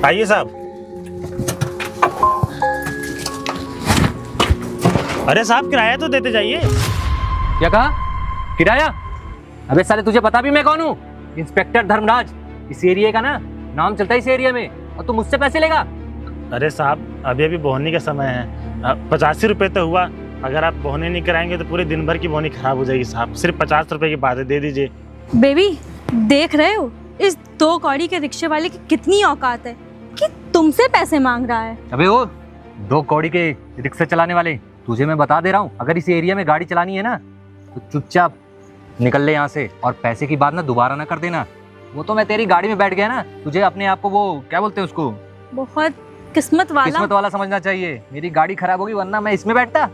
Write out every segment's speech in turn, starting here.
आइए साहब। अरे साहब किराया तो देते जाइए। क्या कहा? किराया? अबे साले तुझे पता भी मैं कौन हूँ? इंस्पेक्टर धर्मराज। इस एरिया का ना नाम चलता है इस एरिया में, और तू मुझसे पैसे लेगा? अरे साहब अभी अभी बोहनी का समय है, 85 रुपये तो हुआ। अगर आप बोहनी नहीं कराएंगे तो पूरे दिन भर की बोहनी खराब हो जाएगी साहब। सिर्फ 50 रुपये की बात है, दे दीजिए। बेबी देख रहे हो इस 2 कौड़ी के रिक्शे वाले की कितनी औकात है कि तुमसे पैसे मांग रहा है। अबे वो 2 कौड़ी के रिक्शा चलाने वाले, तुझे मैं बता दे रहा हूँ, अगर इस एरिया में गाड़ी चलानी है ना तो चुपचाप निकल ले यहाँ से, और पैसे की बात ना दोबारा ना कर देना। वो तो मैं तेरी गाड़ी में बैठ गया ना, तुझे अपने आप को वो क्या बोलते हैं उसको, बहुत किस्मत वाला समझना चाहिए। मेरी गाड़ी खराब होगी वरना मैं इसमें बैठता।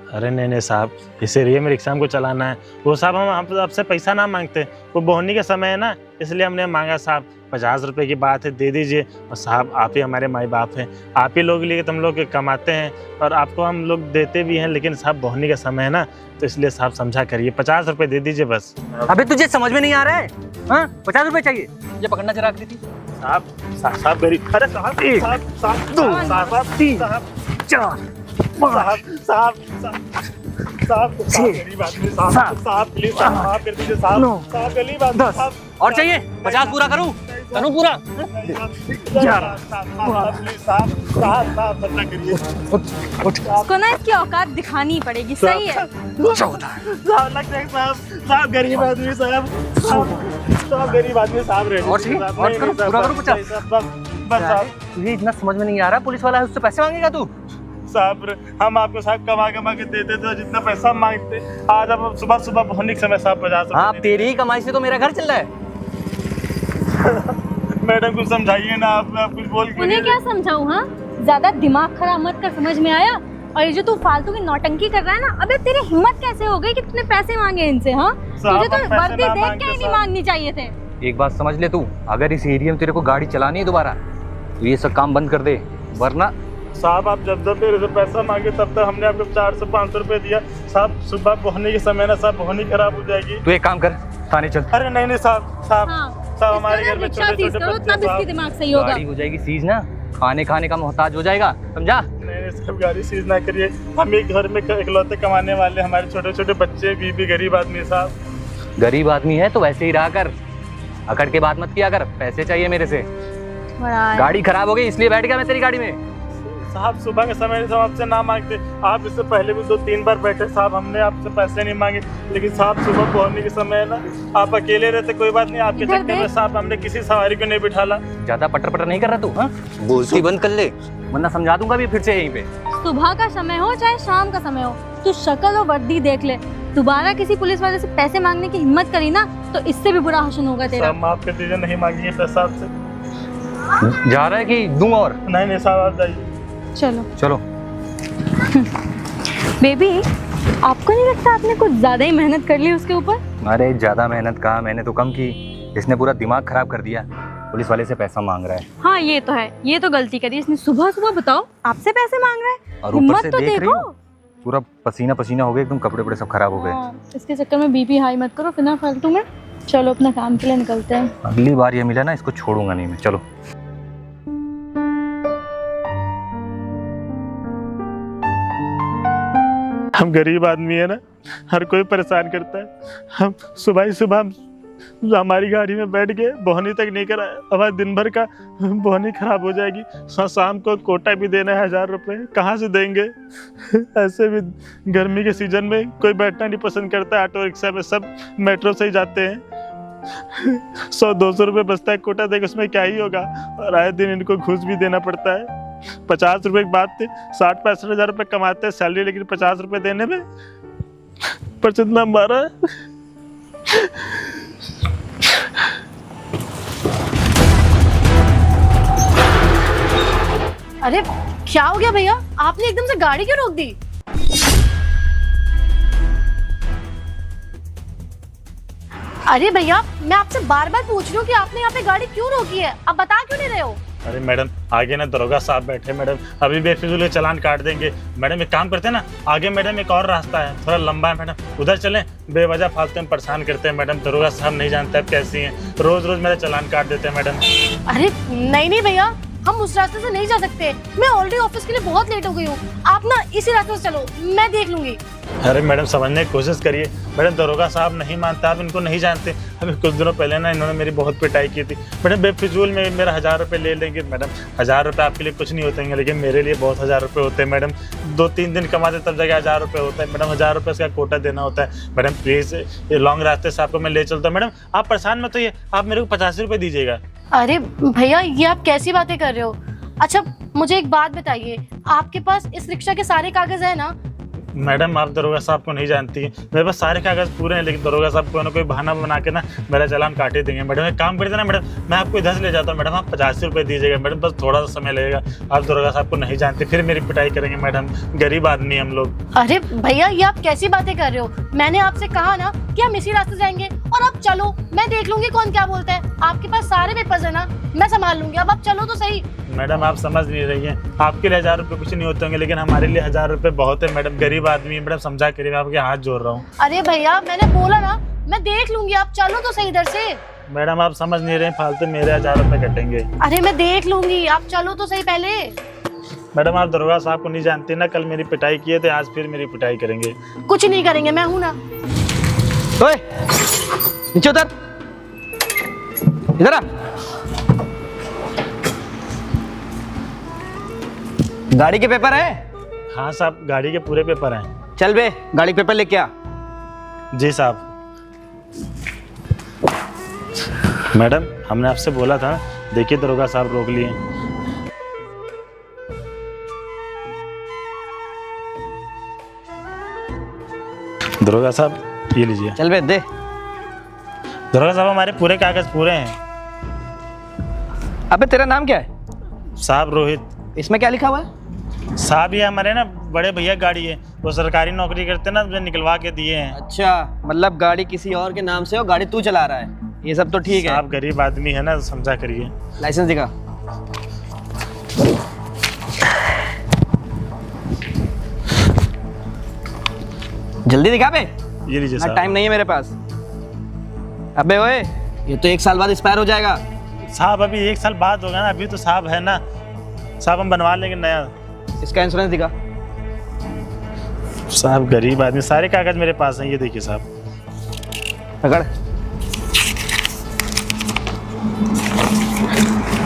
अरे नहीं साहब, इस एरिया में रिक्शा हमको चलाना है। वो साहब हम आपसे पैसा ना मांगते, वो बोहनी का समय है ना, इसलिए हमने मांगा साहब। 50 रुपये की बात है, दे दीजिए। और साहब आप ही हमारे माई बाप हैं, आप ही लोग लिए हम लोग कमाते हैं और आपको हम लोग देते भी हैं, लेकिन साहब बोहनी का समय है ना, तो इसलिए साहब समझा करिए। 50 रुपये दे दीजिए बस। अबे तुझे समझ में नहीं आ रहा है? हाँ 50 रुपये चाहिए? ये पकड़ना जरा आखिरी थी। साहब गरीब। अरे साहब 1 साहब 2 साहब 3 साहब 4 साहब गरीब आदमी साहब प्लीज साहब कर दीजिए साहब गरीब आदमी साहब। और चाहिए? 50 पूरा करूं? करूं पूरा? 11 साहब मत करिए। इसको ना इसकी औकात दिखानी पड़ेगी। सही है। 14 लग जाए साहब गरीब आदमी साहब गरीब आदमी साहब रहे। और चाहिए? और करूं? पूरा करूं 50? बस साहब। तुझे इतना समझ में नहीं आ रहा, पुलिस वाला है उससे पैसे मांगेगा तू? साहब हम आपको साहब कमा के देते थे, जितना पैसा मांगते। आज अब सुबह सुबह बोहनी के समय साहब 50 रुपये। हाँ तेरी ही कमाई से तो मेरा घर चल रहा है। मैडम कुछ समझाइए ना, आप कुछ बोल के। उन्हें क्या समझाऊं? हाँ ज्यादा दिमाग खराब मत कर, समझ में आया? और ये जो तू फालतू की नौटंकी कर रहा है ना, अबे तेरी हिम्मत कैसे हो गई कि तूने पैसे मांगे इनसे? हाँ तुझे तो वर्दी देख के ही नहीं मांगनी चाहिए थे। एक बात समझ ले तू, अगर इस एरिया में तेरे को गाड़ी चलानी है दोबारा तो ये सब काम बंद कर दे, वरना। साहब आप जब मेरे से पैसा मांगे तब तक हमने आपको 400-500 रुपये दिया साहब। सुबह बोहनी के समय ना साहब बोहनी खराब हो जाएगी। तू एक काम कर, थाने चल। अरे नहीं साहब हमारे घर में छोटे छोटे दिमाग सही होगा। गाड़ी हो जाएगी सीज ना, खाने का मोहताज हो जाएगा, समझा? नहीं सब गाड़ी सीज ना करिए। हम एक घर में इकलौते कमाने वाले, हमारे छोटे बच्चे, बीबी गरीब आदमी साहब। गरीब आदमी है तो वैसे ही रहा कर, अकड़ के बात मत किया कर। पैसे चाहिए मेरे से। गाड़ी खराब हो गई इसलिए बैठ गया मैं तेरी गाड़ी में। साहब सुबह के समय हम आपसे ना मांगते, आप इससे पहले भी 2-3 बार बैठे साहब, हमने आपसे पैसे नहीं मांगे। लेकिन साहब सुबह पहुंचने के समय है ना, आप अकेले रहते, कोई बात नहीं, आपके चक्कर में साहब हमने किसी सवारी को नहीं बिठाला। ज्यादा पटर नहीं कर रहा तू? हाँ बोलती बंद कर ले, वरना समझा दूंगा भी फिर से यहीं पे। सुबह का समय हो चाहे शाम का समय हो, तू शक्ल और वर्दी देख ले। दोबारा किसी पुलिस वाले से पैसे मांगने की हिम्मत करी ना तो इससे भी बुरा हशन होगा तेरा। माफ कर दीजिए, नहीं मांगेंगे पैसा आपसे। जा रहा है कि दूं? और नहीं साहब आप जाइए। चलो बेबी आपको नहीं लगता आपने कुछ ज्यादा ही मेहनत कर ली उसके ऊपर? अरे ज्यादा मेहनत कहा, मैंने तो कम की। इसने पूरा दिमाग खराब कर दिया, पुलिस वाले से पैसा मांग रहा है। हाँ ये तो है, ये तो गलती करी इसने। सुबह सुबह बताओ आपसे पैसे मांग रहा है, और ऊपर हिम्मत से तो देख रही देखो। हूँ पूरा पसीना हो गया एकदम, कपड़े सब खराब हो गए। इसके चक्कर में बीपी हाई मत करो फिर ना फालतू में। चलो अपना काम के लिए निकलते हैं। अगली बार ये मिला ना इसको छोड़ूंगा नहीं मैं। चलो हम गरीब आदमी है ना, हर कोई परेशान करता है। हम सुबह ही सुबह हमारी गाड़ी में बैठ गए, बोहनी तक नहीं कराया। अब दिन भर का बोहनी खराब हो जाएगी। शाम को कोटा भी देना है 1000 रुपये, कहाँ से देंगे? ऐसे भी गर्मी के सीजन में कोई बैठना नहीं पसंद करता है ऑटो रिक्शा में, सब मेट्रो से ही जाते हैं। 100-200 रुपये बचता है कोटा देगा, उसमें क्या ही होगा। और आए दिन इनको घूस भी देना पड़ता है। 50 रुपये की बात थी, 60-65 हज़ार रुपये कमाते हैं सैलरी, लेकिन 50 रुपये देने में इतना मारा है। अरे क्या हो गया भैया, आपने एकदम से गाड़ी क्यों रोक दी? अरे भैया मैं आपसे बार बार पूछ रही हूँ कि आपने यहाँ पे गाड़ी क्यों रोकी है, आप बता क्यों नहीं रहे हो? अरे मैडम आगे ना दरोगा साहब बैठे, मैडम अभी बेफिजूल के चालान काट देंगे। मैडम एक काम करते हैं ना, आगे मैडम एक और रास्ता है, थोड़ा लंबा है मैडम, उधर चलें। बेवजह फालतू में परेशान करते हैं मैडम, दरोगा साहब नहीं जानते आप कैसी हैं, रोज रोज मेरा चालान काट देते हैं मैडम। अरे नहीं भैया, हम उस रास्ते से नहीं जा सकते। मैं ऑलरेडी ऑफिस के लिए बहुत लेट हो गई हूँ। आप ना इसी रास्ते से चलो, मैं देख लूंगी। अरे मैडम समझने की कोशिश करिए। मैडम दरोगा साहब नहीं मानते, आप इनको नहीं जानते। अभी कुछ दिनों पहले ना इन्होंने मेरी बहुत पिटाई की थी। मैडम बेफिजूल में मेरा 1000 रुपये ले लेंगे। मैडम 1000 रुपये आपके लिए कुछ नहीं होते हैं, लेकिन मेरे लिए बहुत 1000 रुपये होते हैं। मैडम 2-3 दिन कमाते तब जाके 1000 रुपये होता है। मैडम 1000 रुपये का कोटा देना होता है। मैडम प्लीज़ ये लॉन्ग रास्ते से आपको मैं ले चलता हूँ। मैडम आप परेशान मत होइए, आप मेरे को 85 रुपये दीजिएगा। अरे भैया, ये आप कैसी बातें कर रहे हो? अच्छा मुझे एक बात बताइए, आपके पास इस रिक्शा के सारे कागज है ना? मैडम आप दरोगा साहब को नहीं जानती हैं, मेरे पास सारे कागज पूरे हैं, लेकिन दरोगा साहब कोई ना कोई बहाना बना के ना मेरा चालान काटे देंगे। मैडम एक काम करते ना मैडम, मैं आपको इधर से ले जाता हूँ। मैडम आप 85 रुपये दीजिएगा। मैडम बस थोड़ा सा समय लगेगा। आप दरोगा साहब को नहीं जानते, फिर मेरी पिटाई करेंगे। मैडम गरीब आदमी हम लोग। अरे भैया, ये आप कैसी बातें कर रहे हो? मैंने आपसे कहा ना कि हम इसी रास्ते जाएंगे, और अब चलो, मैं देख लूंगी कौन क्या बोलता है। आपके पास सारे पेपर्स है ना, मैं संभाल लूंगी। अब आप चलो तो सही। मैडम आप समझ नहीं रही हैं, आपके लिए 1000 रुपये कुछ नहीं होते होंगे, लेकिन हमारे लिए 1000 रुपये बहुत है। मैडम गरीब आदमी है। मैडम समझा करिए, मैं आपके हाथ जोड़ रहा हूँ। अरे भैया, मैंने बोला ना मैं देख लूंगी, आप चलो तो सही इधर से। मैडम आप समझ नहीं रहे, फालतू मेरे 1000 रुपये कटेंगे। अरे मैं देख लूंगी, आप चलो तो सही पहले। मैडम आप दरोगा साहब को नहीं जानते ना, कल मेरी पिटाई किए थे, आज फिर मेरी पिटाई करेंगे। कुछ नहीं करेंगे, मैं हूं ना। ओए नीचे उतर, इधर आ। गाड़ी के पेपर है? हाँ साहब, गाड़ी के पूरे पेपर हैं। चल बे, गाड़ी के पेपर लेके आ। जी साहब। मैडम हमने आपसे बोला था ना, देखिए दरोगा साहब रोक लिए। दरोगा साहब ये लीजिए। चल बे दे। दरोगा साहब हमारे पूरे कागज पूरे हैं। अबे तेरा नाम क्या है? साहब रोहित। इसमें क्या लिखा हुआ है? साहब ये हमारे ना बड़े भैया गाड़ी है, वो सरकारी नौकरी करते हैं ना, मुझे निकलवा के दिए हैं। अच्छा, मतलब गाड़ी किसी और के नाम से हो, गाड़ी तू चला रहा है, ये सब तो ठीक है। आप गरीब आदमी है ना, समझा करिए। लाइसेंस दिखा। जल्दी दिखा बे, ये लीजिए साहब। टाइम नहीं है मेरे पास। अबे ओए, ये तो 1 साल बाद एक्सपायर हो जाएगा। साहब अभी 1 साल बाद होगा ना, अभी तो साहब है ना। साहब हम बनवा लेंगे नया। इसका इंश्योरेंस दिखा। साहब गरीब आदमी, सारे कागज मेरे पास हैं, ये देखिए साहब। पकड़।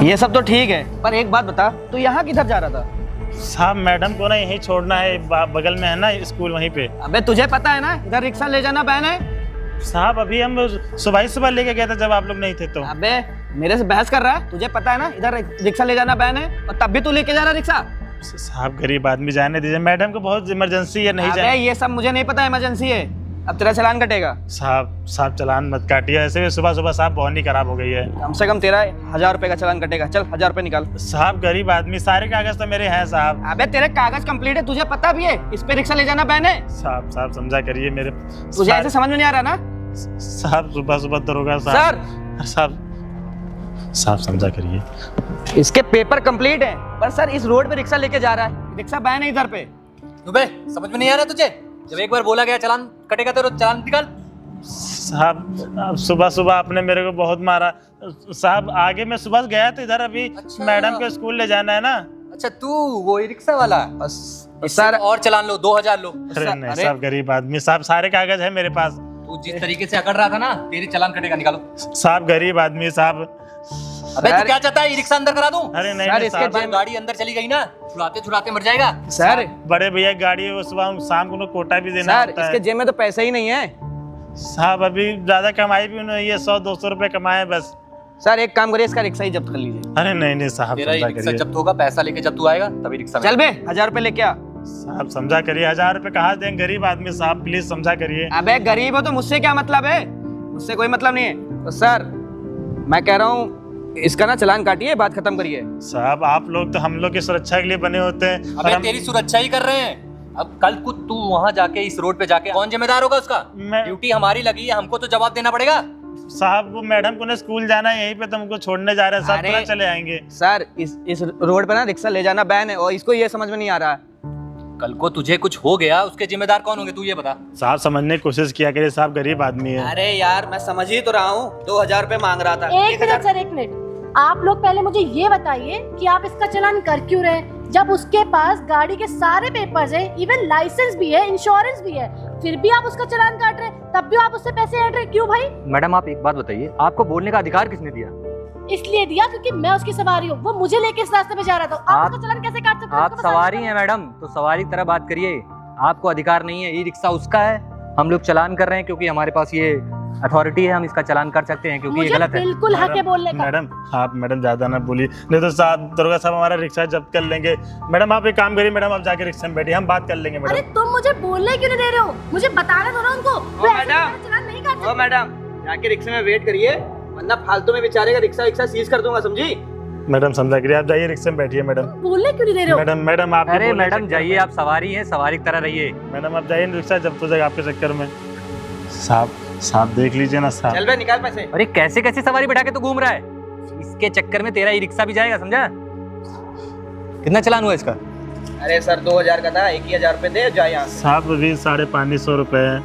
ये सब तो ठीक है, पर एक बात बता, तू यहाँ किधर जा रहा था? साहब मैडम को ना यहीं छोड़ना है, बगल में है ना स्कूल, वहीं पे। अबे तुझे पता है ना इधर रिक्शा ले जाना बैन है। साहब अभी हम सुबह लेके गए थे जब आप लोग नहीं थे तो। अबे मेरे से बहस कर रहा है? तुझे पता है ना इधर रिक्शा ले जाना बैन है, और तब भी तू लेके जा रहा रिक्शा। साहब गरीब आदमी, जाने दीजिए, मैडम को बहुत इमरजेंसी है, नहीं अबे जाए। ये सब मुझे नहीं पता, इमरजेंसी है। अब तेरा चालान कटेगा। साहब चालान मत काटिए, ऐसे भी सुबह साहब बहुत ही खराब हो गई है। कम से कम तेरा 1000 रुपए का चालान कटेगा। चल 1000 रुपए निकाल। साहब गरीब आदमी, सारे कागज तो मेरे हैं साहब। अबे तेरे कागज कंप्लीट है, तुझे पता भी है इस पे रिक्शा ले जाना बैन है। साहब समझा करिए मेरे। तुझे ऐसे समझ में नहीं आ रहा ना? साहब सुबह दरोगा साहब। साहब समझा करिए। इसके पेपर कंप्लीट है, पर सर इस रोड पे रिक्शा लेके जा रहा है, रिक्शा बैन है इधर पे। बे समझ में नहीं आ रहा तुझे? जब एक बार बोला गया चालान कटेगा तो चालान निकाल। साहब सुबह आपने मेरे को बहुत मारा। साहब आगे मैं सुबह गया था इधर, अभी अच्छा। मैडम को स्कूल ले जाना है ना। अच्छा तू वो रिक्शा वाला? बस सर और चालान लो, 2000 लो। अरे नहीं साहब गरीब आदमी, साहब सारे कागज है मेरे पास। तू जिस तरीके से अकड़ रहा था ना, तेरी चालान कटेगा, निकालो। साहब गरीब आदमी साहब। अबे तू क्या चाहता है, ये रिक्शा अंदर करा दूं? अरे नहीं सर, इसके साहब, गाड़ी अंदर चली गई ना, छुड़ाते मर जाएगा। सर बड़े भैया गाड़ी है, वो सुबह शाम को कोटा भी देना सर होता इसके है। जेब में तो पैसे ही नहीं है। साहब अभी ज्यादा कमाई भी नहीं है, 100-200 रुपए कमाए बस। सर एक काम करिए, इसका रिक्शा ही जब्त कर लीजिए। अरे नहीं साहब तेरा समझा रिक्शा करिए। जब्त होगा, पैसा लेके जब तू आएगा तभी रिक्शा में। चल बे 1000 रुपए लेके आ। साहब समझा करिए, 1000 रुपए कहाँ दें गरीब आदमी साहब, प्लीज समझा करिए। अबे गरीब हो तो मुझसे क्या मतलब है? मुझसे कोई मतलब नहीं है। तो सर मैं कह रहा हूँ इसका ना चालान काटिए, बात खत्म करिए। साहब आप लोग तो हम लोग की सुरक्षा के लिए बने होते हैं। और अबे हम- तेरी सुरक्षा ही कर रहे हैं। अब कल को तू वहाँ जाके इस रोड पे जाके कौन जिम्मेदार होगा उसका? मैं- ड्यूटी हमारी लगी है, हमको तो जवाब देना पड़ेगा। साहब वो मैडम को ना स्कूल जाना है, यहीं पे तुमको छोड़ने जा रहे हैं, सब अरे- तुरंत चले आएंगे। सर इस रोड पे ना रिक्शा ले जाना बैन है, और इसको ये समझ में नहीं आ रहा है। कल को तुझे कुछ हो गया, उसके जिम्मेदार कौन होंगे तू ये बता। साहब समझने की कोशिश किया करिए, साहब गरीब आदमी है। अरे यार मैं समझ ही तो रहा हूँ, 2000 रुपए मांग रहा था। एक मिनट सर, एक मिनट। आप लोग पहले मुझे ये बताइए कि आप इसका चालान कर क्यों रहे हैं, जब उसके पास गाड़ी के सारे पेपर्स हैं, इवन लाइसेंस भी है, इंश्योरेंस भी है, फिर भी आप उसका चालान काट रहे हैं, तब भी आप उससे पैसे ऐड रहे, क्यों भाई? मैडम आप एक बात बताइए, आपको बोलने का अधिकार किसने दिया? इसलिए दिया क्योंकि मैं उसकी सवारी हूँ, वो मुझे लेके इस रास्ते पे जा रहा था। आप उसका चालान कैसे काट सकते हैं? आप सवारी हैं मैडम, तो सवारी की तरह बात करिए। आपको अधिकार नहीं है, ई रिक्शा उसका है, हम लोग चालान कर रहे हैं क्योंकि हमारे पास ये अथॉरिटी है, हम इसका चालान कर सकते हैं क्योंकि ये मुझे गलत है। बिल्कुल हक है बोलने का। मैडम आप मैडम ज्यादा ना बोलिए, नहीं तो साहब दरोगा साहब हमारा रिक्शा जब्त कर लेंगे। मैडम आप एक काम करिए, मैडम आप जाके रिक्शा में बैठिए, हम बात कर लेंगे। अरे मैडम तुम मुझे बोलने क्यों नहीं दे रहे हो? मुझे बताना दो ना उनको। वो ऐसे मैडम, मेरा चालान नहीं काट ओ सकते। मैडम, जाके रिक्शे में वेट करिए, वरना फालतू में बेचारे का रिक्शा सीज कर दूंगा, समझी? मैडम समझा करिए, आप जाइए रिक्शा में बैठिए। मैडम बोलने क्यों नहीं दे रहे हो? मैडम आप अरे मैडम जाइए, आप सवारी हैं, सवारी की तरह रहिए। मैडम आप जाइए, रिक्शा जब्त हो जाएगा आपके चक्कर में। साहब देख लीजिए ना साहब। चल बे, निकाल पैसे। अरे कैसे कैसे सवारी बैठा के तू घूम रहा है? इसके चक्कर में तेरा ई रिक्शा भी जाएगा, समझा? कितना चालान हुआ इसका? अरे सर 2000 का था, 1000 रुपए दे, जा यहाँ से। साहब अभी 550 रुपए है।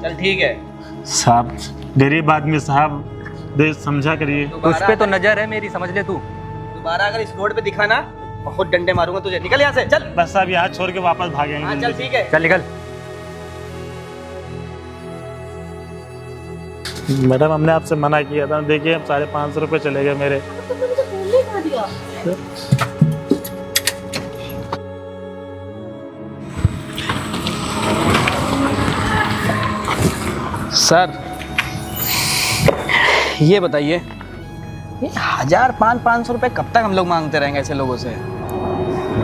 चल ठीक है। साहब गरीब आदमी साहब, देख समझा करिए। तुझ पे तो नजर है मेरी, समझ ले तू। दोबारा अगर इस रोड पे दिखा ना, बहुत डंडे मारूंगा तुझे। निकल यहाँ से, चल। बस साहब यहाँ छोड़ के वापस हाँ भागेंगे। चल ठीक है। चल निकल। मैडम हमने आपसे मना किया था, देखिए 550 रुपए चले गए मेरे। तुमने मुझे बोलने ही कहाँ दिया? सर ये बताइए, 1500 रुपए कब तक हम लोग मांगते रहेंगे ऐसे लोगों से?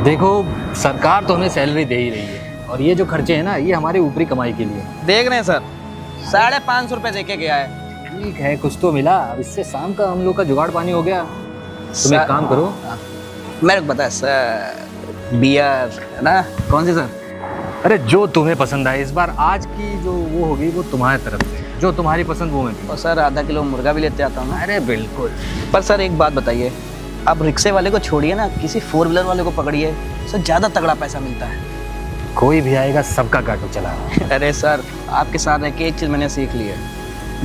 देखो सरकार तो हमें सैलरी दे ही रही है, और ये जो खर्चे हैं ना, ये हमारी ऊपरी कमाई के लिए। देख रहे हैं सर, 550 रुपए देके गया है। ठीक है, कुछ तो मिला। अब इससे शाम का हम लोग का जुगाड़ पानी हो गया। तुम एक काम करो, मेरे को पता है सर, बियर है ना, कौन सी सर? अरे जो तुम्हें पसंद आए, इस बार आज की जो वो होगी वो तुम्हारी तरफ से, जो तुम्हारी पसंद वो मैं पीऊँ। और सर आधा किलो मुर्गा भी लेते आता हूँ ना। अरे बिल्कुल। पर सर एक बात बताइए, अब रिक्शे वाले को छोड़िए ना, किसी 4 व्हीलर वाले को पकड़िए, सर ज़्यादा तगड़ा पैसा मिलता है। कोई भी आएगा सबका काटो चला। अरे सर आपके साथ रह के एक चीज़ मैंने सीख ली है,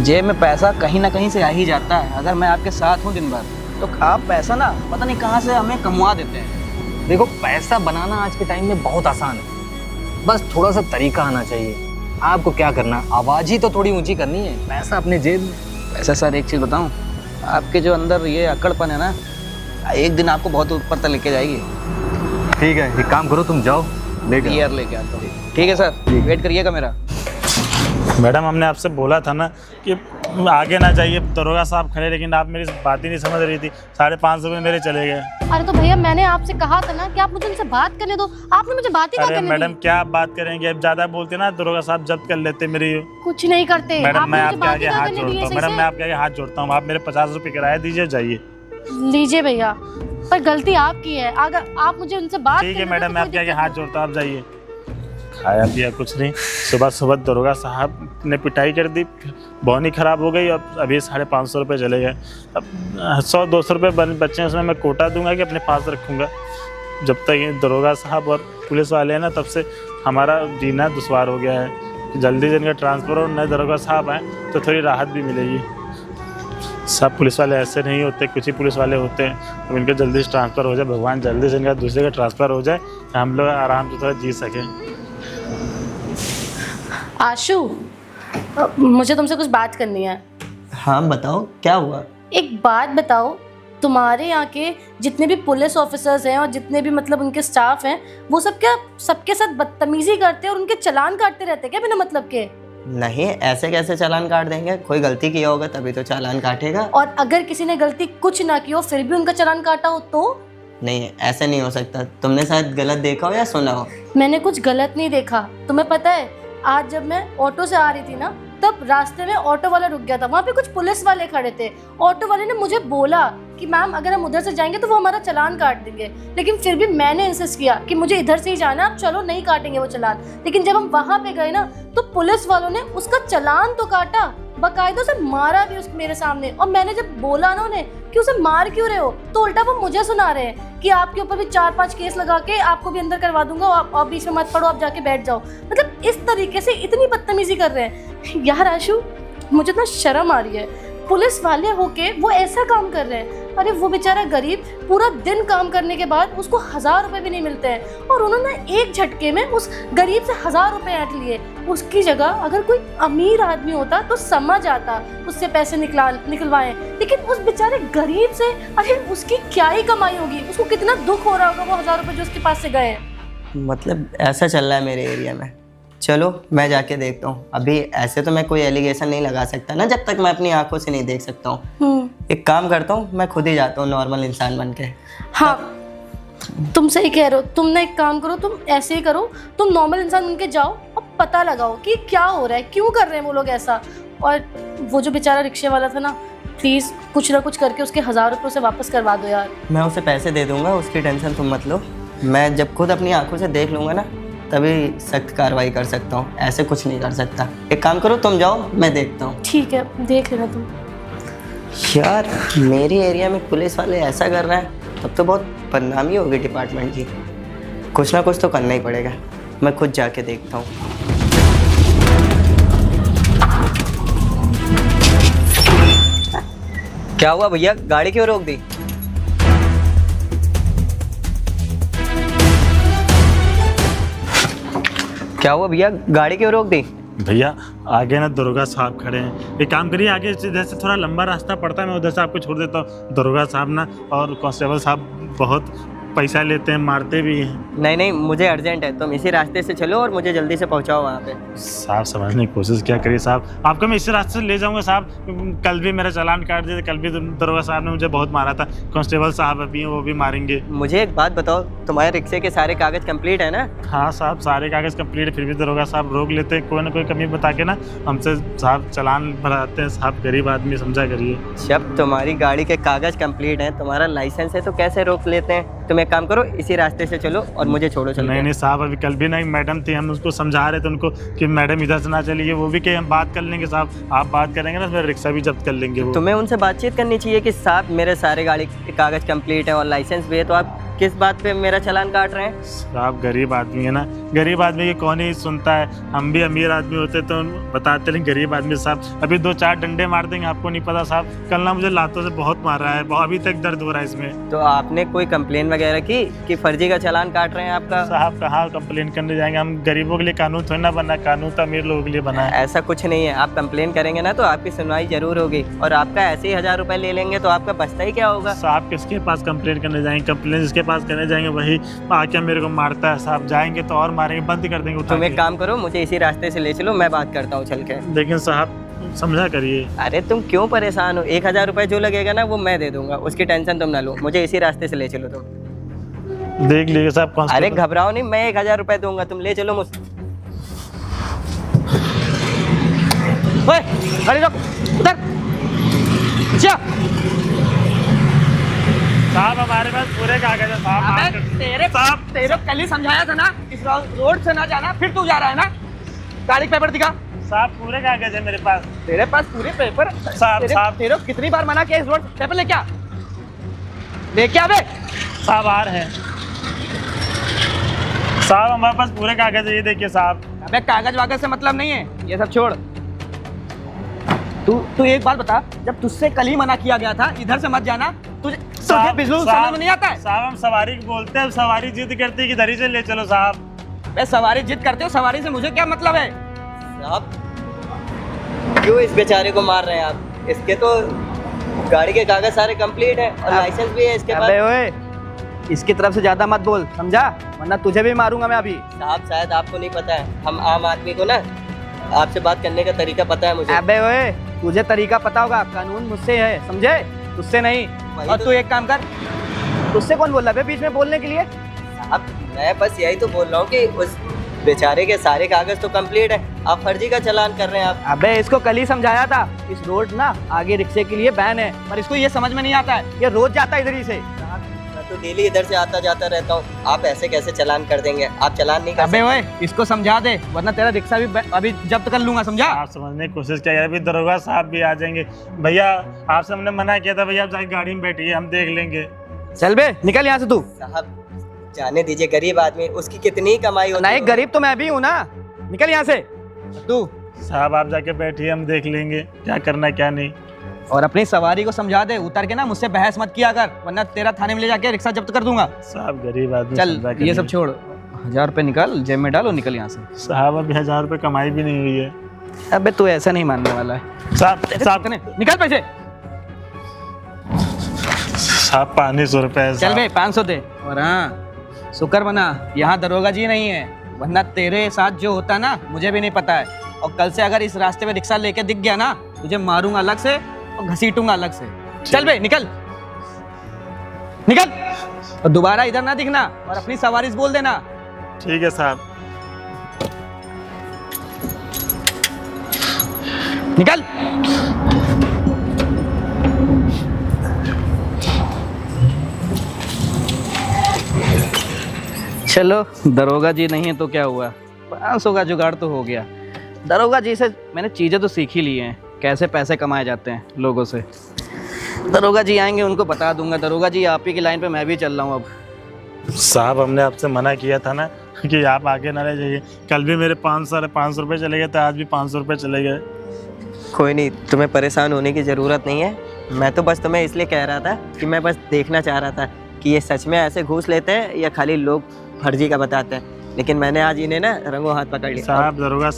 जेब में पैसा कहीं ना कहीं से आ ही जाता है। अगर मैं आपके साथ हूँ दिन भर, तो आप पैसा ना पता नहीं कहाँ से हमें कमवा देते हैं। देखो पैसा बनाना आज के टाइम में बहुत आसान है, बस थोड़ा सा तरीका आना चाहिए। आपको क्या करना, आवाज़ ही तो थोड़ी ऊंची करनी है, पैसा अपने जेब में। वैसे सर एक चीज़ बताऊँ, आपके जो अंदर ये अकड़पन है ना, एक दिन आपको बहुत ऊपर तक लेके जाएगी। ठीक है, एक काम करो, तुम जाओ लेके बियर लेके आता हूँ। ठीक है सर, वेट करिएगा मेरा। मैडम हमने आपसे बोला था ना कि आगे ना जाइए, दरोगा साहब खड़े, लेकिन आप मेरी बात ही नहीं समझ रही थी। 550 रुपये मेरे चले गए। अरे तो भैया मैंने आपसे कहा था ना कि आप मुझे उनसे बात करने दो, आपने मुझे बात ही क्या अरे करने मैडम दी? क्या आप बात करेंगे, अब ज्यादा बोलते ना दरोगा साहब जब्त कर लेते मेरी। कुछ नहीं करते। मैडम आपने मैं मुझे आपके बात आगे ही क्या हाथ करने जोड़ता दी है हूँ, सही मैडम से? मैं आपके आगे हाथ जोड़ता हूँ, आप मेरे 50 रुपये किराया दीजिए, जाइए। लीजिए भैया, पर गलती आपकी है। अगर आप मुझे उनसे बात ठीक है करने दो मैडम, तो मैं कोई आपके आगे दिक्कत हाथ जोड़ता हूँ, आप जाइए। खाया पिया कुछ नहीं, सुबह सुबह दरोगा साहब ने पिटाई कर दी, बहुत ही खराब हो गई। अब अभी 550 रुपये चले गए। अब 100-200 रुपये बच्चे हैं, उसमें मैं कोटा दूंगा कि अपने पास रखूँगा। जब तक ये दरोगा साहब और पुलिस वाले हैं ना, तब से हमारा जीना दुश्वार हो गया है। जल्दी से इनका ट्रांसफ़र और नए दरोगा साहब आएँ तो थोड़ी राहत भी मिलेगी। सब पुलिस वाले ऐसे नहीं होते, कुछ ही पुलिस वाले होते हैं। अब इनका जल्दी से ट्रांसफ़र हो जाए, भगवान जल्दी से इनका दूसरे का ट्रांसफ़र हो जाए, हम लोग आराम से थोड़ा जी सकें। आशु, मुझे तुमसे कुछ बात करनी है। हाँ बताओ क्या हुआ? एक बात बताओ, तुम्हारे यहाँ के जितने भी पुलिस ऑफिसर्स हैं और जितने भी मतलब उनके स्टाफ हैं, वो सब क्या सबके साथ बदतमीजी करते हैं और उनके चालान काटते रहते हैं क्या बिना मतलब के? नहीं, ऐसे कैसे चालान काट देंगे? कोई गलती किया होगा तभी तो चालान काटेगा। और अगर किसी ने गलती कुछ ना की हो फिर भी उनका चालान काटा हो तो? नहीं, ऐसे नहीं हो सकता। तुमने शायद गलत देखा हो या सुना हो। मैंने कुछ गलत नहीं देखा। तुम्हें पता है, आज जब मैं ऑटो से आ रही थी ना, तब रास्ते में ऑटो वाला रुक गया था, वहाँ पे कुछ पुलिस वाले खड़े थे। ऑटो वाले ने मुझे बोला कि मैम अगर हम उधर से जाएंगे तो वो हमारा चालान काट देंगे, लेकिन फिर भी मैंने इंसिस्ट किया कि मुझे इधर से ही जाना है, आप चलो नहीं काटेंगे वो चालान। लेकिन जब हम वहाँ पे गए ना, तो पुलिस वालों ने उसका चालान तो काटा, बाकायदा से मारा भी मेरे सामने। और मैंने जब बोला ना उन्हें कि उसे मार क्यों रहे हो, तो उल्टा वो मुझे सुना रहे हैं कि आपके ऊपर भी 4-5 केस लगा के आपको भी अंदर करवा दूंगा, आप बीच में मत पड़ो, आप जाके बैठ जाओ। मतलब इस तरीके से इतनी बदतमीजी कर रहे हैं। यार आशु, मुझे इतना शर्म आ रही है, पुलिस वाले होके वो ऐसा काम कर रहे हैं। अरे वो बेचारा गरीब पूरा दिन काम करने के बाद उसको 1000 रुपए भी नहीं मिलते हैं, और उन्होंने एक झटके में उस गरीब से 1000 रुपए ऐंठ लिए। उसकी जगह अगर कोई अमीर आदमी होता तो समझ आता, उससे पैसे निकलवाएं, लेकिन उस बेचारे गरीब से, अरे उसकी क्या ही कमाई होगी, उसको कितना दुख हो रहा होगा वो 1000 रुपए जो उसके पास से गए हैं। मतलब ऐसा चल रहा है मेरे एरिया में। चलो मैं जाके देखता हूँ। अभी ऐसे तो मैं कोई एलिगेशन नहीं लगा सकता ना जब तक मैं अपनी आंखों से नहीं देख सकता हूँ। एक काम करता हूँ, मैं खुद ही जाता हूँ नॉर्मल इंसान बन के। हाँ तुम सही कह रहे हो। तुम ना एक काम करो, तुम ऐसे ही करो, तुम नॉर्मल इंसान बन के जाओ और पता लगाओ कि क्या हो रहा है, क्यों कर रहे हैं वो लोग ऐसा। और वो जो बेचारा रिक्शे वाला था ना, प्लीज़ कुछ ना कुछ करके उसके 1000 रुपये उसे वापस करवा दो यार। मैं उसे पैसे दे दूंगा, उसकी टेंशन तुम मत लो। मैं जब खुद अपनी आंखों से देख लूँगा ना तभी सख्त कार्रवाई कर सकता हूँ, ऐसे कुछ नहीं कर सकता। एक काम करो, तुम जाओ, मैं देखता हूँ। ठीक है, देख लेना तुम। यार मेरे एरिया में पुलिस वाले ऐसा कर रहे हैं तब तो बहुत बदनामी होगी डिपार्टमेंट की। कुछ ना कुछ तो करना ही पड़ेगा, मैं खुद जाके देखता हूँ। क्या हुआ भैया, गाड़ी क्यों रोक दी? क्या हुआ भैया, गाड़ी क्यों रोक दी? भैया आगे ना दरोगा साहब खड़े हैं। एक काम करिए, आगे इधर से थोड़ा लंबा रास्ता पड़ता है, मैं उधर से आपको छोड़ देता हूँ। दरोगा साहब ना और कांस्टेबल साहब बहुत पैसा लेते हैं, मारते भी हैं। नहीं नहीं, मुझे अर्जेंट है, तुम इसी रास्ते से चलो और मुझे जल्दी से पहुंचाओ वहाँ पे। साहब समझने की कोशिश क्या करिए साहब, आपको मैं इसी रास्ते से ले जाऊंगा साहब। कल भी मेरा चालान काट दिया, कल भी दरोगा साहब ने मुझे बहुत मारा था। कांस्टेबल साहब अभी हैं, वो भी मारेंगे। मुझे एक बात बताओ, तुम्हारे रिक्शे के सारे कागज कंप्लीट है ना? हाँ साहब, सारे कागज़ कंप्लीट है, फिर भी दरोगा साहब रोक लेते हैं, कोई ना कोई कमी बता के ना हमसे साहब चालान भराते हैं। साहब गरीब आदमी, समझा करिए। जब तुम्हारी गाड़ी के कागज कंप्लीट हैं, तुम्हारा लाइसेंस है, तो कैसे रोक लेते हैं? तुम एक काम करो, इसी रास्ते से चलो और मुझे छोड़ो। चलो। नहीं नहीं साहब, अभी कल भी ना एक मैडम थी, हम उसको समझा रहे थे उनको कि मैडम इधर से ना चलिए, वो भी कहे हम बात कर लेंगे साहब। आप बात करेंगे ना, फिर रिक्शा भी जब्त कर लेंगे वो। तुम्हें उनसे बातचीत करनी चाहिए कि साहब मेरे सारे गाड़ी के कागज कंप्लीट है और लाइसेंस भी है, तो आप किस बात पे मेरा चालान काट रहे हैं? साहब गरीब आदमी है ना, गरीब आदमी की कौन ही सुनता है। हम भी अमीर आदमी होते तो बताते नहीं, गरीब आदमी साहब अभी 2-4 डंडे मार देंगे, आपको नहीं पता साहब। कल ना मुझे लातों से बहुत मारा है, अभी तक दर्द हो रहा है इसमें। तो आपने कोई कंप्लेन वगैरह की कि फर्जी का चालान काट रहे हैं आपका? साहब कहाँ कंप्लेन करने जाएंगे, हम गरीबों के लिए कानून थोड़ी ना बना, कानून तो अमीर लोगों के लिए बना है। ऐसा कुछ नहीं है, आप कंप्लेन करेंगे ना तो आपकी सुनवाई जरूर होगी, और आपका ऐसे ही 1000 रुपए ले लेंगे तो आपका बचता ही क्या होगा? साहब किसके पास कंप्लेन करने जाएंगे? कंप्लेन जिसके पास करने जाएंगे वही आके मेरे को मारता है साहब। जाएंगे तो और मारेंगे, बंद कर देंगे। तुम एक काम करो, मुझे इसी रास्ते से ले चलो, मैं बात करता हूँ चल के। लेकिन साहब समझा करिए। अरे तुम क्यों परेशान हो? 1000 रुपए जो लगेगा ना वो मैं दे दूंगा, उसकी टेंशन तुम ना लो। मुझे इसी रास्ते से ले चलो तुम। देख लीजिए साहब। अरे घबराओ नहीं, मैं 1000 रुपए दूंगा, तुम ले चलो मुझसे। गाड़ी रोक, उधर जा। साहब हमारे पास पूरे कागज है साहब। माफ कर दीजिए। साहब तेरे कल ही समझाया था ना, इस रोड से ना जाना, फिर तू जा रहा है ना। गाड़ी पेपर दिखा। साहब पूरे कागज है मेरे पास। तेरे पास पूरे पेपर? साहब तेरे कितनी बार मना किया इस रोड पेपर लेके आ, लेके आ बे। साहब आ रहे हैं साहब, हमारे पास पूरे कागज है, ये देखिए साहब। अबे कागज वागज से मतलब नहीं है, ये सब छोड़। तू एक बात बता, जब तुझसे कल ही मना किया गया था इधर से मत जाना, तुझे बिजली समझ में नहीं आता है? साहब हम सवारी बोलते हैं, सवारी जिद करती है कि इधर ही से ले चलो साहब। बे सवारी जिद करते हो, सवारी से मुझे क्या मतलब है? साहब क्यों इस बेचारे को मार रहे हैं आप? इसके तो गाड़ी के कागज सारे कंप्लीट है और लाइसेंस भी है इसके पास। अबे ओए, इसकी तरफ से ज्यादा मत बोल, समझा? वरना तुझे भी मारूंगा मैं अभी। साहब शायद आपको नहीं पता है, हम आम आदमी को ना आपसे बात करने का तरीका पता है मुझे। अबे ओए, तुझे तरीका पता होगा, कानून मुझसे है, समझे? तुझसे नहीं। और तू एक काम कर, तुझसे कौन बोल रहा है बीच में बोलने के लिए? साहब मैं बस यही तो बोल रहा हूँ कि उस बेचारे के सारे कागज तो कंप्लीट है, आप फर्जी का चालान कर रहे हैं आप। अबे इसको कल ही समझाया था, इस रोड ना आगे रिक्शे के लिए बैन है, पर इसको ये समझ में नहीं आता है, ये रोज जाता है इधर ही से। मैं तो डेली इधर से आता जाता रहता हूँ, आप ऐसे कैसे चालान कर देंगे? आप चालान नहीं कर अबे ओए, इसको समझा दे, वरना तेरा रिक्शा भी अभी जब्त कर लूंगा, समझा? आप समझने की कोशिश क्या, अभी दरोगा साहब भी आ जाएंगे। भैया आपसे हमने मना किया था, भैया आप जाके गाड़ी में बैठिए, हम देख लेंगे। चल बे निकल यहाँ से तू। साहब जाने दीजिए, गरीब आदमी, उसकी कितनी कमाई होती नहीं, है। गरीब तो मैं भी हूँ ना, निकल यहाँ से तू। साहब आप जाके बैठिए, हम देख लेंगे क्या करना है क्या नहीं। और अपनी सवारी को समझा दे, उतर के ना मुझसे बहस मत किया कर, वरना तेरा थाने में ले जाके रिक्शा जब्त कर दूंगा। साहब गरीब आदमी, चल समझा ये सब करिए। छोड़, 1000 रुपये निकाल, जेब में डाल और निकल यहाँ से। साहब अभी 1000 रुपये कमाई भी नहीं हुई है। अबे तू ऐसा नहीं मानने वाला है। साहब कितने? निकाल पैसे। साहब 500 रुपये है चल साहब। बे 500 दे। और हाँ शुक्र बना यहाँ दरोगा जी नहीं है, वरना तेरे साथ जो होता ना मुझे भी नहीं पता है। और कल से अगर इस रास्ते में रिक्शा लेके दिख गया ना, तुझे मारूंगा अलग से और घसीटूंगा अलग से। चल बे निकल निकल, और दोबारा इधर ना दिखना और अपनी सवारी से बोल देना। ठीक है साहब। निकल। चलो दरोगा जी नहीं है तो क्या हुआ, 500 का जुगाड़ तो हो गया। दरोगा जी से मैंने चीज़ें तो सीख ही ली हैं, कैसे पैसे कमाए जाते हैं लोगों से। दरोगा जी आएंगे उनको बता दूंगा। दरोगा जी आप ही की लाइन पे मैं भी चल रहा हूँ अब। साहब हमने आपसे मना किया था ना कि आप आगे ना रह जाइए। कल भी मेरे 500 रुपये चले गए थे, आज भी 500 रुपये चले गए। कोई नहीं, तुम्हें परेशान होने की ज़रूरत नहीं है। मैं तो बस तुम्हें इसलिए कह रहा था कि मैं बस देखना चाह रहा था कि ये सच में ऐसे घूस लेते हैं या खाली लोग फर्जी का बताते हैं। लेकिन मैंने आज इन्हें ना रंगों हाथ पकड़ लिया। साहब दरोगा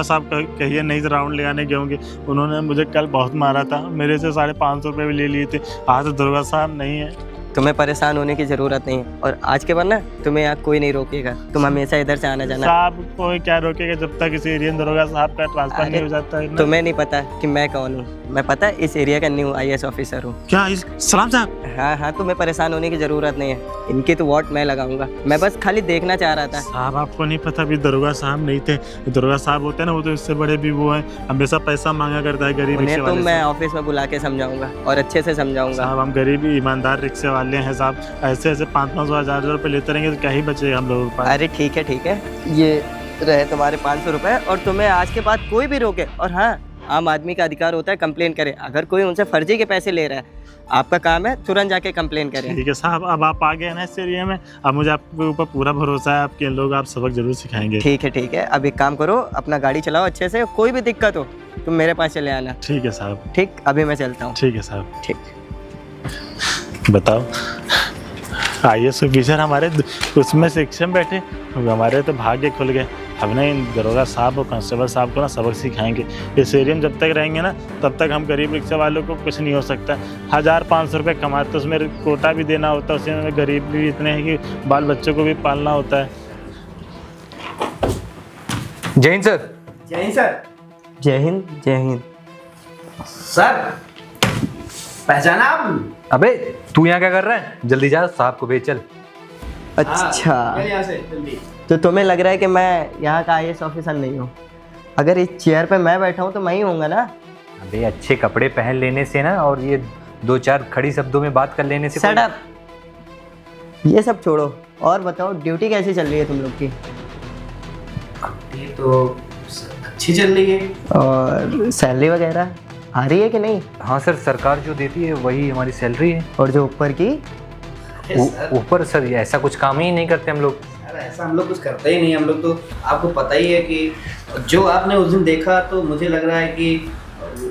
साहब कहिए नहीं राउंड लगाने गए होंगे। उन्होंने मुझे कल बहुत मारा था, मेरे से 550 रुपये भी ले लिए थे। आज तो दरोगा साहब नहीं है। तुम्हें परेशान होने की ज़रूरत नहीं है, और आज के बाद ना तुम्हें यहाँ कोई नहीं रोकेगा। तुम हमेशा इधर से आना जाना। साहब कोई क्या रोकेगा जब तक इस एरिया में दरोगा साहब का ट्रांसफर नहीं हो जाता है ना। तुम्हें नहीं पता कि मैं कौन हूँ। मैं पता है इस एरिया का न्यू IAS ऑफिसर हूँ। क्या इस सलाम साहब? हाँ हाँ, तुम्हें परेशान होने की ज़रूरत नहीं है। इनकी तो वोट मैं लगाऊंगा। मैं बस खाली देखना चाह रहा था। साहब आपको नहीं पता, अभी दरोगा साहब नहीं थे। दरोगा साहब होते हैं ना, वो तो इससे बड़े भी वो हैं, हमेशा पैसा मांगा करता है गरीब उन्हें रिक्शे तो वाले मैं से। ऑफिस में बुला के समझाऊंगा और अच्छे से समझाऊंगा। साहब हम गरीब ईमानदार रिक्शे वाले हैं साहब। ऐसे 500 1000 रुपये लेते रहेंगे तो क्या ही बचेगा हम लोगों के पास। अरे ठीक है, ये रहे तुम्हारे 500 रुपये। और तुम्हें आज के बाद कोई भी रोके, और हाँ, आम आदमी का अधिकार होता है कंप्लेन करे। अगर कोई उनसे फर्जी के पैसे ले रहा है, आपका काम है तुरंत जाके कंप्लेन करें। ठीक है साहब, अब आप आ गए ना इस एरिया में, अब मुझे आपके ऊपर पूरा भरोसा है। आपके लोग आप सबक जरूर सिखाएंगे। ठीक है, अब एक काम करो, अपना गाड़ी चलाओ अच्छे से। कोई भी दिक्कत हो तुम मेरे पास चले आना। ठीक है साहब। ठीक, अभी मैं चलता हूँ। ठीक है साहब। ठीक। बताओ, IAS ऑफिसर हमारे उसमें सेक्शन में बैठे, हमारे तो भाग्य खुल गए। अब ना इन दरोगा साहब और कांस्टेबल साहब को ना सबक सिखाएंगे। इस एरिया में जब तक रहेंगे ना, तब तक हम गरीब रिक्शा वालों को कुछ नहीं हो सकता। 1500 रुपये कमाते, उसमें कोटा भी देना होता है, उसमें गरीब भी इतने हैं कि बाल बच्चों को भी पालना होता है। जय हिंद सर। जय हिंद सर। जय हिंद, जय हिंद। सर पहचाना आप? अबे तू यहाँ क्या कर रहा है? जल्दी जा, साहब को भेज चल। अच्छा, यहाँ से जल्दी। तो तुम्हें लग रहा है कि मैं यहाँ का IAS ऑफिसर नहीं हूँ? अगर इस चेयर पे मैं बैठा हूँ तो मैं ही होऊंगा ना। अबे अच्छे कपड़े पहन लेने से ना, और ये 2-4 खड़ी शब्दों में बात कर लेने से शट अप, ये सब छोड़ो और बताओ ड्यूटी कैसी चल रही है तुम लोग की? ये तो अच्छी चल रही है। और सैलरी वगैरह आ रही है कि नहीं? हाँ सर, सरकार जो देती है वही हमारी सैलरी है। और जो ऊपर की? ऊपर सर ऐसा कुछ काम ही नहीं करते हम लोग। अरे ऐसा हम लोग कुछ करते ही नहीं। हम लोग तो आपको पता ही है कि जो आपने उस दिन देखा, तो मुझे लग रहा है कि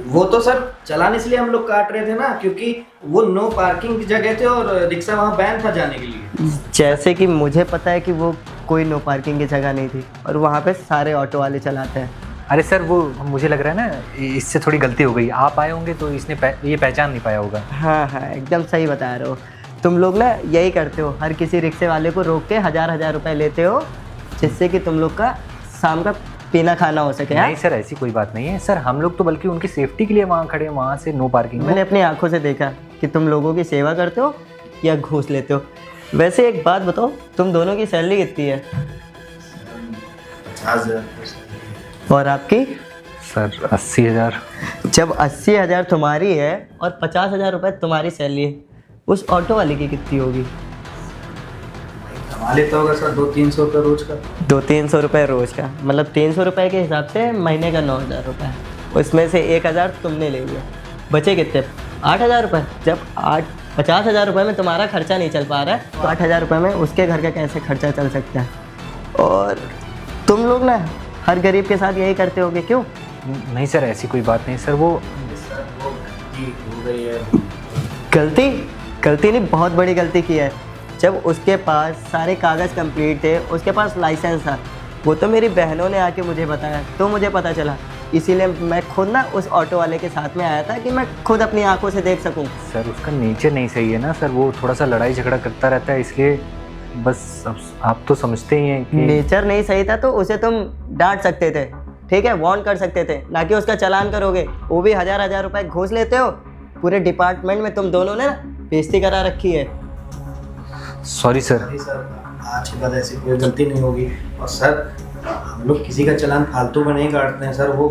वो तो सर चलाने इसलिए हम लोग काट रहे थे ना, क्योंकि वो नो पार्किंग की जगह थे और रिक्शा वहाँ बैन था जाने के लिए। जैसे कि मुझे पता है कि वो कोई नो पार्किंग की जगह नहीं थी, और वहाँ पे सारे ऑटो वाले चलाते हैं। अरे सर वो मुझे लग रहा है ना, इससे थोड़ी गलती हो गई। आप आए होंगे तो इसने ये पहचान नहीं पाया होगा। हाँ, एकदम सही बता रहे हो। तुम लोग ना यही करते हो, हर किसी रिक्शे वाले को रोक के 1000 रुपए लेते हो, जिससे कि तुम लोग का शाम का पीना खाना हो सके। नहीं सर, ऐसी कोई बात नहीं है सर। हम लोग तो बल्कि उनकी सेफ्टी के लिए वहाँ खड़े हैं, वहाँ से नो पार्किंग। मैंने अपनी आंखों से देखा कि तुम लोगों की सेवा करते हो या घूस लेते हो। वैसे एक बात बताओ, तुम दोनों की सैलरी कितनी है? 50,000। और आपकी? सर 80,000। जब 80,000 तुम्हारी है और 50,000 रुपए तुम्हारी सैलरी है, उस ऑटो वाले की कितनी होगी? कमा लेता होगा सर 200-300 रुपये रोज का। 200-300 रुपये रोज का, मतलब 300 रुपये के हिसाब से महीने का 9,000 रुपये। उसमें से 1,000 तुमने ले लिया, बचे कितने? 8,000 रुपये। जब 50,000 रुपये में तुम्हारा खर्चा नहीं चल पा रहा है, तो 8,000 रुपये में उसके घर का कैसे खर्चा चल सकता है? और तुम लोग ना हर गरीब के साथ यही करते होगे, क्यों? नहीं सर, ऐसी कोई बात नहीं सर। वो गलती हो गई है। गलती गलती नहीं, बहुत बड़ी गलती की है। जब उसके पास सारे कागज़ कंप्लीट थे, उसके पास लाइसेंस था, वो तो मेरी बहनों ने आके मुझे बताया तो मुझे पता चला। इसीलिए मैं खुद ना उस ऑटो वाले के साथ में आया था कि मैं खुद अपनी आंखों से देख सकूं। सर उसका नेचर नहीं सही है ना सर, वो थोड़ा सा लड़ाई झगड़ा करता रहता है, इसलिए बस अब आप तो समझते ही हैं कि नेचर नहीं सही था तो उसे तुम डांट सकते थे, ठीक है, वार्न कर सकते थे, ना कि उसका चालान करोगे। वो भी 1000 रुपए घूस लेते हो। पूरे डिपार्टमेंट में तुम दोनों ने ना बेइज्जती करा रखी है। Sorry sir. नहीं सर, आज के बाद ऐसी कोई गलती नहीं होगी। और सर हम लोग किसी का चालान फालतू में नहीं काटते हैं सर। वो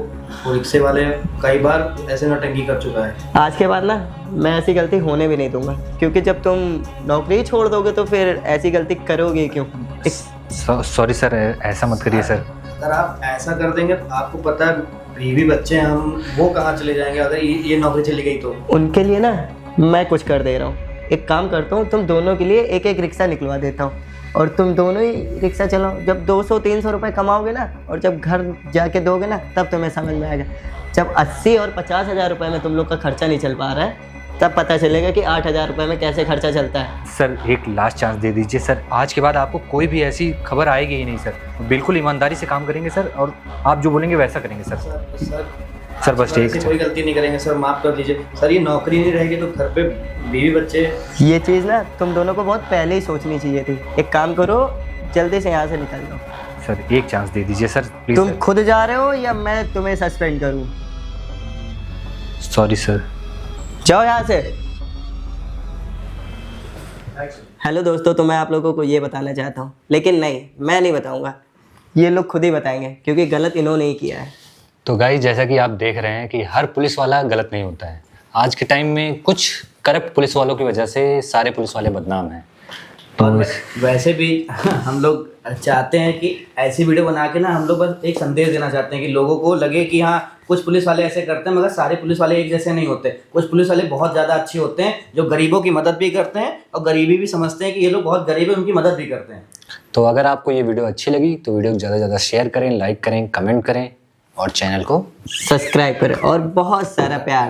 रिक्शे वाले कई बार ऐसे नौटंकी कर चुका है। आज के बाद ना मैं ऐसी गलती होने भी नहीं दूंगा, क्योंकि जब तुम नौकरी छोड़ दोगे तो फिर ऐसी गलती करोगे क्यों। सॉरी सर, ऐसा मत करिए सर। अगर आप ऐसा कर देंगे तो आपको पता है बीवी बच्चे हैं, हम वो कहाँ चले जाएंगे अगर ये नौकरी चली गई तो। उनके लिए ना मैं कुछ कर दे रहा हूँ। एक काम करता हूँ, तुम दोनों के लिए एक एक रिक्शा निकलवा देता हूँ और तुम दोनों ही रिक्शा चलाओ। जब 200-300 रुपए कमाओगे ना और जब घर जाके दोगे ना, तब तुम्हें समझ में आएगा। जब 80 और 50 हज़ार रुपये में तुम लोग का खर्चा नहीं चल पा रहा है, तब पता चलेगा कि 8,000 रुपये में कैसे खर्चा चलता है। सर एक लास्ट चांस दे दीजिए सर, आज के बाद आपको कोई भी ऐसी खबर आएगी ही नहीं सर। बिल्कुल ईमानदारी से काम करेंगे सर, और आप जो बोलेंगे वैसा करेंगे सर। सर बस ठीक है, कोई गलती नहीं करेंगे सर, माफ़ कर दीजिए सर। ये नौकरी नहीं रहेगी तो घर पे बीवी बच्चे। ये चीज़ ना तुम दोनों को बहुत पहले ही सोचनी चाहिए थी। एक काम करो, जल्दी से यहाँ से निकल जाओ। सर एक चांस दे दीजिए सर प्लीज। तुम खुद जा रहे हो या मैं तुम्हें सस्पेंड करूँ? Sorry sir. जाओ यहाँ से। हेलो दोस्तों, तो मैं आप लोगों को ये बताना चाहता हूँ, लेकिन नहीं, मैं नहीं बताऊँगा, ये लोग खुद ही बताएंगे, क्योंकि गलत इन्होंने ही किया है। तो गाइस, जैसा कि आप देख रहे हैं कि हर पुलिस वाला गलत नहीं होता है। आज के टाइम में कुछ करप्ट पुलिस वालों की वजह से सारे पुलिस वाले बदनाम हैं। तो वैसे भी हम लोग चाहते हैं कि ऐसी वीडियो बना के ना हम लोग बस एक संदेश देना चाहते हैं कि लोगों को लगे कि हाँ, कुछ पुलिस वाले ऐसे करते हैं, मगर सारे पुलिस वाले एक जैसे नहीं होते। कुछ पुलिस वाले बहुत ज़्यादा अच्छे होते हैं जो गरीबों की मदद भी करते हैं और गरीबी भी समझते हैं कि ये लोग बहुत गरीब है, उनकी मदद भी करते हैं। तो अगर आपको ये वीडियो अच्छी लगी तो वीडियो को ज़्यादा से ज़्यादा शेयर करें, लाइक करें, कमेंट करें और चैनल को सब्सक्राइब करें और बहुत सारा प्यार।